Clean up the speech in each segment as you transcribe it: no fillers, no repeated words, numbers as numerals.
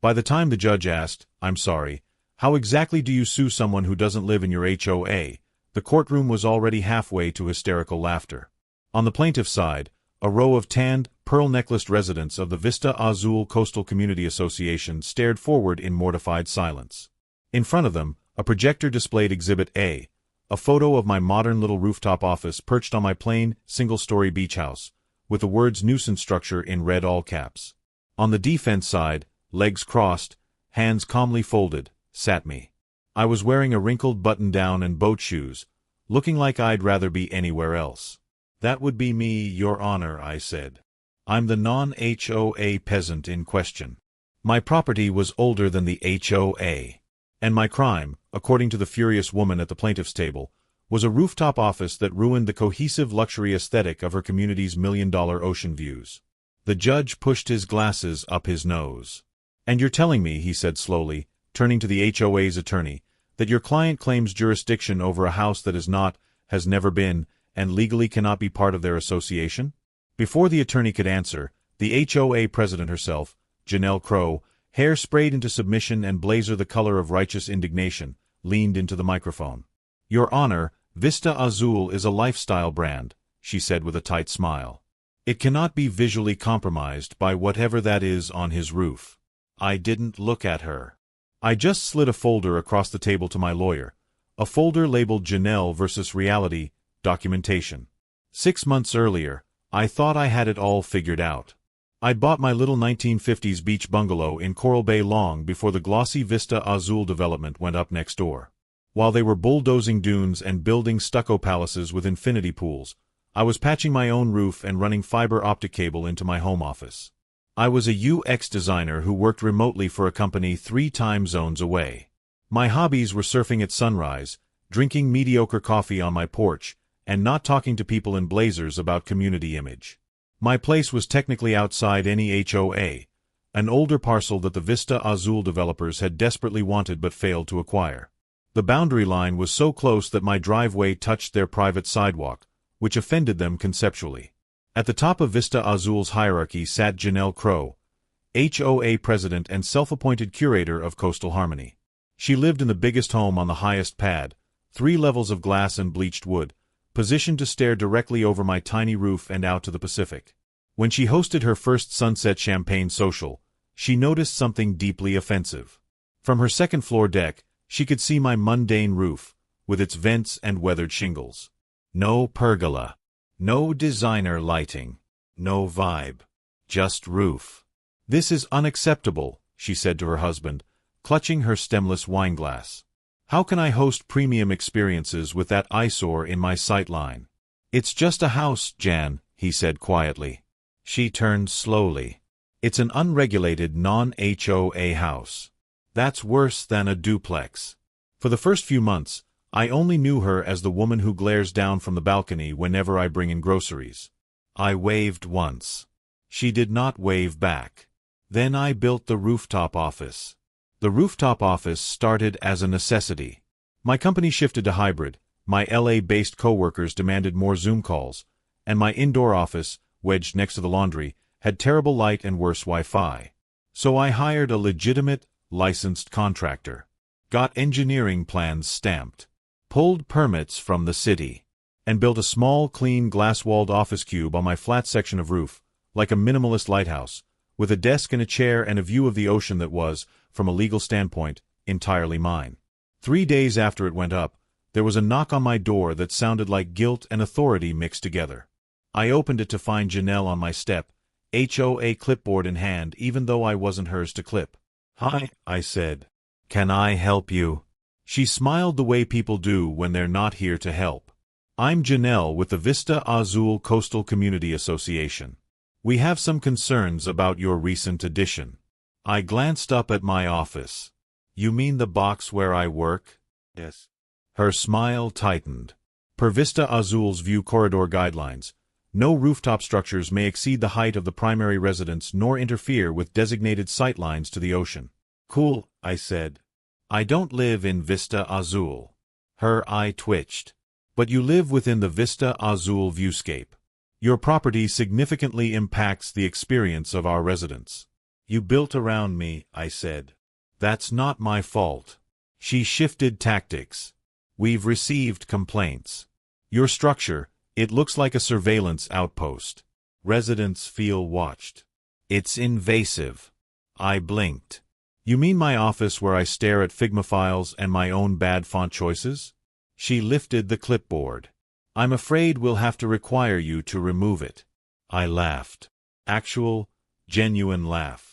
By the time the judge asked, "I'm sorry, how exactly do you sue someone who doesn't live in your HOA?" the courtroom was already halfway to hysterical laughter. On the plaintiff's side, a row of tanned, pearl-necklaced residents of the Vista Azul Coastal Community Association stared forward in mortified silence. In front of them, a projector displayed Exhibit A, a photo of my modern little rooftop office perched on my plain, single-story beach house, with the words nuisance structure in red all caps. On the defense side, legs crossed, hands calmly folded, sat me. I was wearing a wrinkled button-down and boat shoes, looking like I'd rather be anywhere else. "That would be me, Your Honor," I said. "I'm the non-HOA peasant in question. My property was older than the HOA. And my crime, according to the furious woman at the plaintiff's table, was a rooftop office that ruined the cohesive luxury aesthetic of her community's million-dollar ocean views." The judge pushed his glasses up his nose. "And you're telling me," he said slowly, turning to the HOA's attorney, "that your client claims jurisdiction over a house that is not, has never been, and legally cannot be part of their association?" Before the attorney could answer, the HOA president herself, Janelle Crow, hair sprayed into submission and blazer the color of righteous indignation, leaned into the microphone. "Your Honor, Vista Azul is a lifestyle brand," she said with a tight smile. "It cannot be visually compromised by whatever that is on his roof." I didn't look at her. I just slid a folder across the table to my lawyer, a folder labeled Janelle versus Reality, Documentation. 6 months earlier, I thought I had it all figured out. I'd bought my little 1950s beach bungalow in Coral Bay long before the glossy Vista Azul development went up next door. While they were bulldozing dunes and building stucco palaces with infinity pools, I was patching my own roof and running fiber optic cable into my home office. I was a UX designer who worked remotely for a company 3 time zones away. My hobbies were surfing at sunrise, drinking mediocre coffee on my porch, and not talking to people in blazers about community image. My place was technically outside any HOA, an older parcel that the Vista Azul developers had desperately wanted but failed to acquire. The boundary line was so close that my driveway touched their private sidewalk, which offended them conceptually. At the top of Vista Azul's hierarchy sat Janelle Crow, HOA president and self-appointed curator of coastal harmony. She lived in the biggest home on the highest pad, 3 levels of glass and bleached wood, positioned to stare directly over my tiny roof and out to the Pacific. When she hosted her first sunset champagne social, she noticed something deeply offensive. From her second-floor deck, she could see my mundane roof, with its vents and weathered shingles. No pergola. No designer lighting. No vibe. Just roof. "This is unacceptable," she said to her husband, clutching her stemless wineglass. "How can I host premium experiences with that eyesore in my sightline?" "It's just a house, Jan," he said quietly. She turned slowly. "It's an unregulated non-HOA house. That's worse than a duplex." For the first few months, I only knew her as the woman who glares down from the balcony whenever I bring in groceries. I waved once. She did not wave back. Then I built the rooftop office. The rooftop office started as a necessity. My company shifted to hybrid, my LA-based coworkers demanded more Zoom calls, and my indoor office, wedged next to the laundry, had terrible light and worse Wi-Fi. So I hired a legitimate, licensed contractor. Got engineering plans stamped. Pulled permits from the city. And built a small, clean, glass-walled office cube on my flat section of roof, like a minimalist lighthouse, with a desk and a chair and a view of the ocean that was, from a legal standpoint, entirely mine. 3 days after it went up, there was a knock on my door that sounded like guilt and authority mixed together. I opened it to find Janelle on my step, HOA clipboard in hand, even though I wasn't hers to clip. "Hi," I said. "Can I help you?" She smiled the way people do when they're not here to help. "I'm Janelle with the Vista Azul Coastal Community Association. We have some concerns about your recent addition." I glanced up at my office. "You mean the box where I work?" "Yes." Her smile tightened. Per Vista Azul's view corridor guidelines, no rooftop structures may exceed the height of the primary residence nor interfere with designated sightlines to the ocean. "Cool," I said. "I don't live in Vista Azul." Her eye twitched. "But you live within the Vista Azul viewscape. Your property significantly impacts the experience of our residents." You built around me, I said. That's not my fault. She shifted tactics. We've received complaints. Your structure, it looks like a surveillance outpost. Residents feel watched. It's invasive. I blinked. You mean my office where I stare at Figma files and my own bad font choices? She lifted the clipboard. I'm afraid we'll have to require you to remove it. I laughed. Actual, genuine laugh.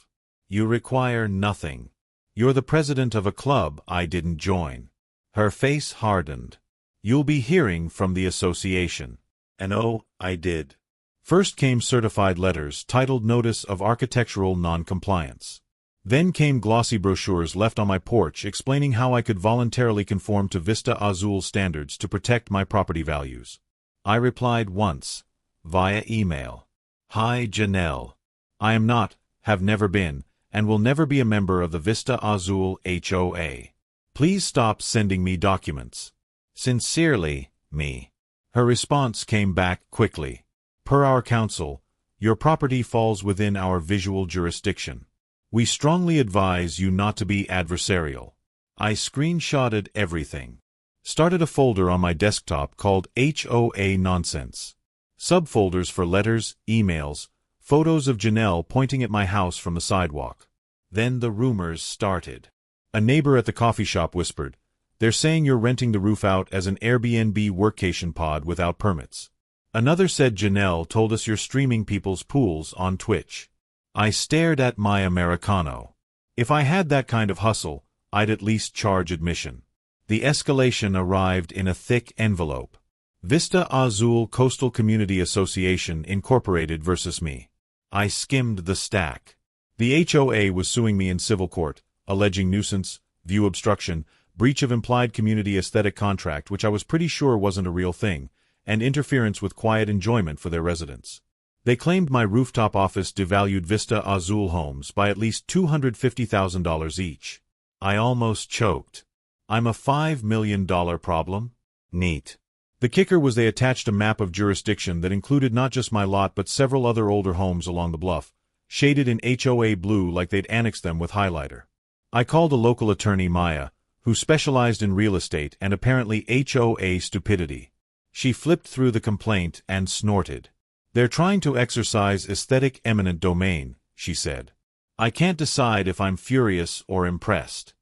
You require nothing. You're the president of a club I didn't join. Her face hardened. You'll be hearing from the association. And oh, I did. First came certified letters titled Notice of Architectural Non-Compliance. Then came glossy brochures left on my porch explaining how I could voluntarily conform to Vista Azul standards to protect my property values. I replied once, via email. Hi Janelle. I am not, have never been, and will never be a member of the Vista Azul HOA. Please stop sending me documents. Sincerely, me. Her response came back quickly. Per our counsel, your property falls within our visual jurisdiction. We strongly advise you not to be adversarial. I screenshotted everything. Started a folder on my desktop called HOA Nonsense. Subfolders for letters, emails, photos of Janelle pointing at my house from the sidewalk. Then the rumors started. A neighbor at the coffee shop whispered, "They're saying you're renting the roof out as an Airbnb workcation pod without permits." Another said Janelle told us you're streaming people's pools on Twitch. I stared at my Americano. If I had that kind of hustle, I'd at least charge admission. The escalation arrived in a thick envelope. Vista Azul Coastal Community Association Incorporated versus me. I skimmed the stack. The HOA was suing me in civil court, alleging nuisance, view obstruction, breach of implied community aesthetic contract, which I was pretty sure wasn't a real thing, and interference with quiet enjoyment for their residents. They claimed my rooftop office devalued Vista Azul homes by at least $250,000 each. I almost choked. I'm a $5 million problem? Neat. The kicker was they attached a map of jurisdiction that included not just my lot but several other older homes along the bluff, shaded in HOA blue like they'd annexed them with highlighter. I called a local attorney, Maya, who specialized in real estate and apparently HOA stupidity. She flipped through the complaint and snorted. "They're trying to exercise aesthetic eminent domain," she said. I can't decide if I'm furious or impressed.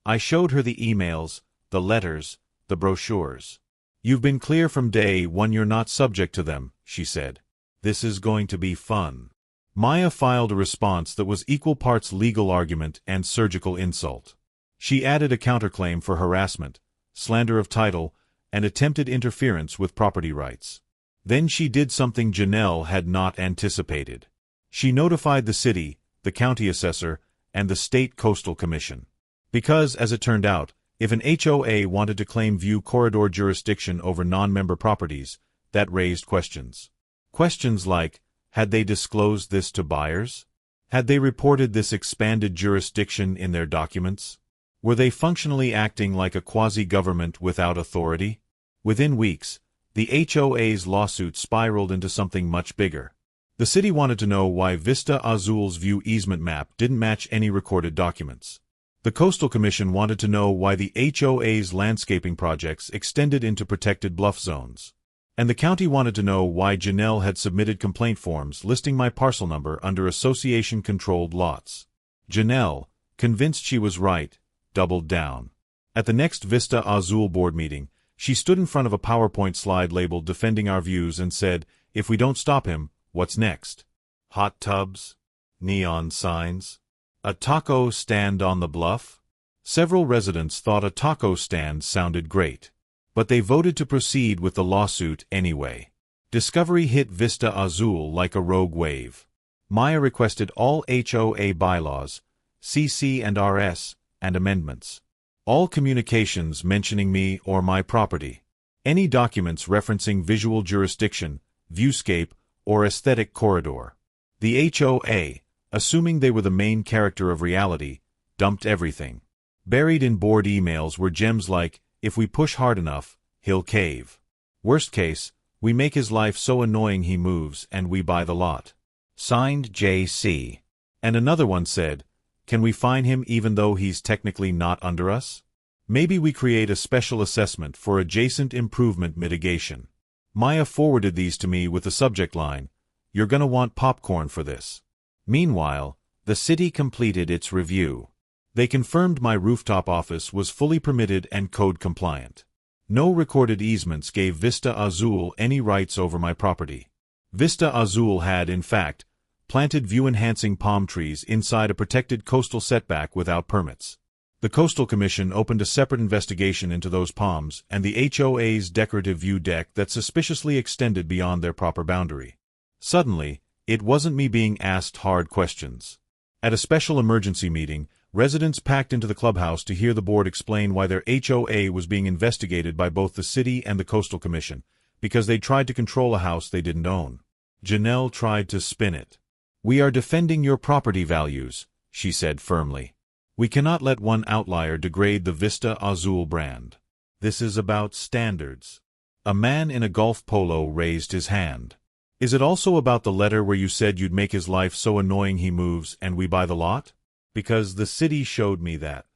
I showed her the emails, the letters, the brochures. "You've been clear from day one you're not subject to them," she said. "This is going to be fun." Maya filed a response that was equal parts legal argument and surgical insult. She added a counterclaim for harassment, slander of title, and attempted interference with property rights. Then she did something Janelle had not anticipated. She notified the city, the county assessor, and the state coastal commission. Because, as it turned out, if an HOA wanted to claim view corridor jurisdiction over non-member properties, that raised questions. Questions like, had they disclosed this to buyers? Had they reported this expanded jurisdiction in their documents? Were they functionally acting like a quasi-government without authority? Within weeks, the HOA's lawsuit spiraled into something much bigger. The city wanted to know why Vista Azul's view easement map didn't match any recorded documents. The Coastal Commission wanted to know why the HOA's landscaping projects extended into protected bluff zones. And the county wanted to know why Janelle had submitted complaint forms listing my parcel number under association-controlled lots. Janelle, convinced she was right, doubled down. At the next Vista Azul board meeting, she stood in front of a PowerPoint slide labeled Defending Our Views and said, "If we don't stop him, what's next? Hot tubs? Neon signs? A taco stand on the bluff?" Several residents thought a taco stand sounded great. But they voted to proceed with the lawsuit anyway. Discovery hit Vista Azul like a rogue wave. Maya requested all HOA bylaws, CC and RS, and amendments. All communications mentioning me or my property. Any documents referencing visual jurisdiction, viewscape, or aesthetic corridor. The HOA, assuming they were the main character of reality, dumped everything. Buried in board emails were gems like, "If we push hard enough, he'll cave." Worst case, "We make his life so annoying he moves and we buy the lot." Signed J.C. And another one said, "Can we fine him even though he's technically not under us? Maybe we create a special assessment for adjacent improvement mitigation." Maya forwarded these to me with the subject line, "You're gonna want popcorn for this." Meanwhile, the city completed its review. They confirmed my rooftop office was fully permitted and code compliant. No recorded easements gave Vista Azul any rights over my property. Vista Azul had, in fact, planted view-enhancing palm trees inside a protected coastal setback without permits. The Coastal Commission opened a separate investigation into those palms and the HOA's decorative view deck that suspiciously extended beyond their proper boundary. Suddenly, it wasn't me being asked hard questions. At a special emergency meeting, residents packed into the clubhouse to hear the board explain why their HOA was being investigated by both the city and the Coastal Commission, because they'd tried to control a house they didn't own. Janelle tried to spin it. "We are defending your property values," she said firmly. "We cannot let one outlier degrade the Vista Azul brand. This is about standards." A man in a golf polo raised his hand. "Is it also about the letter where you said you'd make his life so annoying he moves and we buy the lot? Because the city showed me that."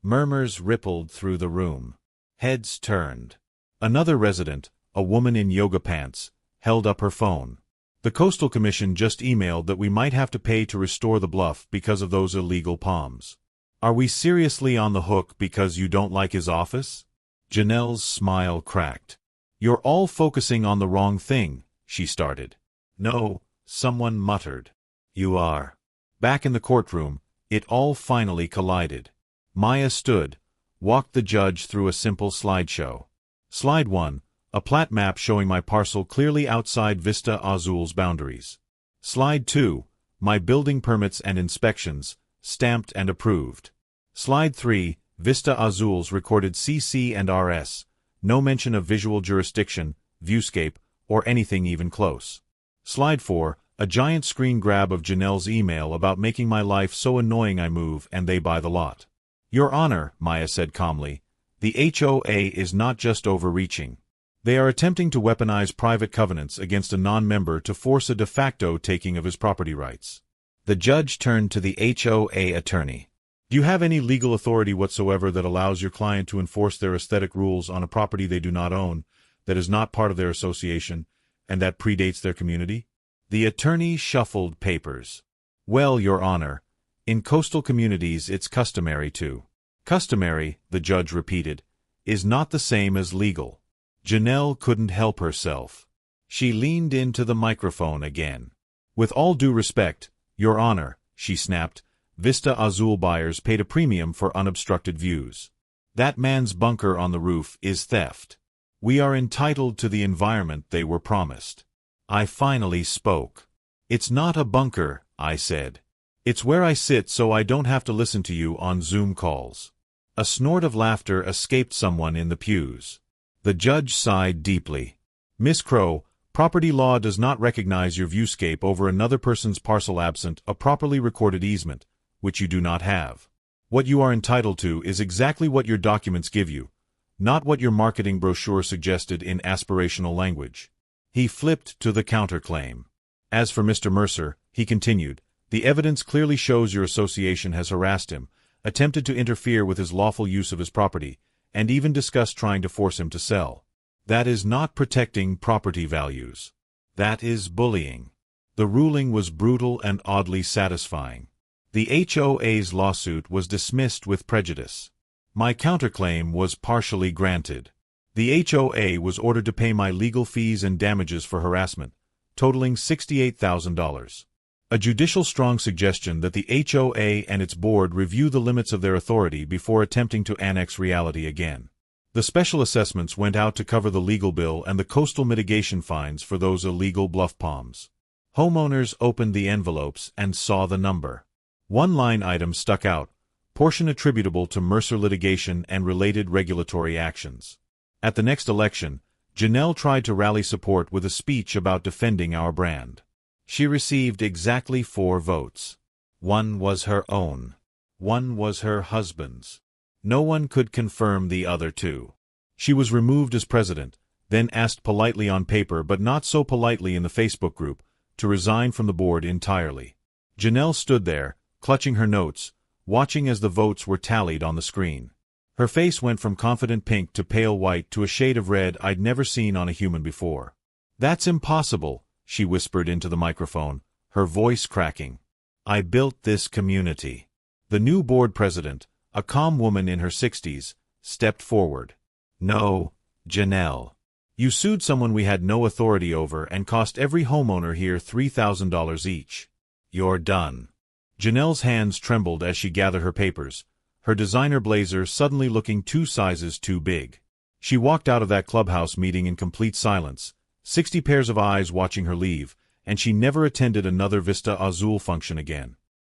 Murmurs rippled through the room. Heads turned. Another resident, a woman in yoga pants, held up her phone. "The Coastal Commission just emailed that we might have to pay to restore the bluff because of those illegal palms. Are we seriously on the hook because you don't like his office?" Janelle's smile cracked. "You're all focusing on the wrong thing," she started. "No," someone muttered. "You are." Back in the courtroom, it all finally collided. Maya stood, walked the judge through a simple slideshow. Slide 1, a plat map showing my parcel clearly outside Vista Azul's boundaries. Slide 2, my building permits and inspections, stamped and approved. Slide 3, Vista Azul's recorded CC and RS, no mention of visual jurisdiction, viewscape, or anything even close. Slide 4, a giant screen grab of Janelle's email about making my life so annoying I move and they buy the lot. "Your Honor," Maya said calmly, "the HOA is not just overreaching. They are attempting to weaponize private covenants against a non-member to force a de facto taking of his property rights." The judge turned to the HOA attorney. "Do you have any legal authority whatsoever that allows your client to enforce their aesthetic rules on a property they do not own, that is not part of their association, and that predates their community?" The attorney shuffled papers. "Well, Your Honor, in coastal communities it's customary to." "Customary," the judge repeated, "is not the same as legal." Janelle couldn't help herself. She leaned into the microphone again. "With all due respect, Your Honor," she snapped, "Vista Azul buyers paid a premium for unobstructed views. That man's bunker on the roof is theft. We are entitled to the environment they were promised." I finally spoke. "It's not a bunker," I said. "It's where I sit so I don't have to listen to you on Zoom calls." A snort of laughter escaped someone in the pews. The judge sighed deeply. "Miss Crow, property law does not recognize your viewscape over another person's parcel absent a properly recorded easement, which you do not have. What you are entitled to is exactly what your documents give you, not what your marketing brochure suggested in aspirational language." He flipped to the counterclaim. "As for Mr. Mercer," he continued, "the evidence clearly shows your association has harassed him, attempted to interfere with his lawful use of his property, and even discussed trying to force him to sell. That is not protecting property values. That is bullying." The ruling was brutal and oddly satisfying. The HOA's lawsuit was dismissed with prejudice. My counterclaim was partially granted. The HOA was ordered to pay my legal fees and damages for harassment, totaling $68,000. A judicial strong suggestion that the HOA and its board review the limits of their authority before attempting to annex reality again. The special assessments went out to cover the legal bill and the coastal mitigation fines for those illegal bluff palms. Homeowners opened the envelopes and saw the number. One line item stuck out, portion attributable to Mercer litigation and related regulatory actions. At the next election, Janelle tried to rally support with a speech about defending our brand. She received exactly 4 votes. 1 was her own. 1 was her husband's. No one could confirm the other 2. She was removed as president, then asked politely on paper but not so politely in the Facebook group, to resign from the board entirely. Janelle stood there, clutching her notes, watching as the votes were tallied on the screen. Her face went from confident pink to pale white to a shade of red I'd never seen on a human before. "That's impossible," she whispered into the microphone, her voice cracking. "I built this community." The new board president, a calm woman in her 60s, stepped forward. "No, Janelle. You sued someone we had no authority over and cost every homeowner here $3,000 each. You're done." Janelle's hands trembled as she gathered her papers, her designer blazer suddenly looking 2 sizes too big. She walked out of that clubhouse meeting in complete silence, 60 pairs of eyes watching her leave, and she never attended another Vista Azul function again.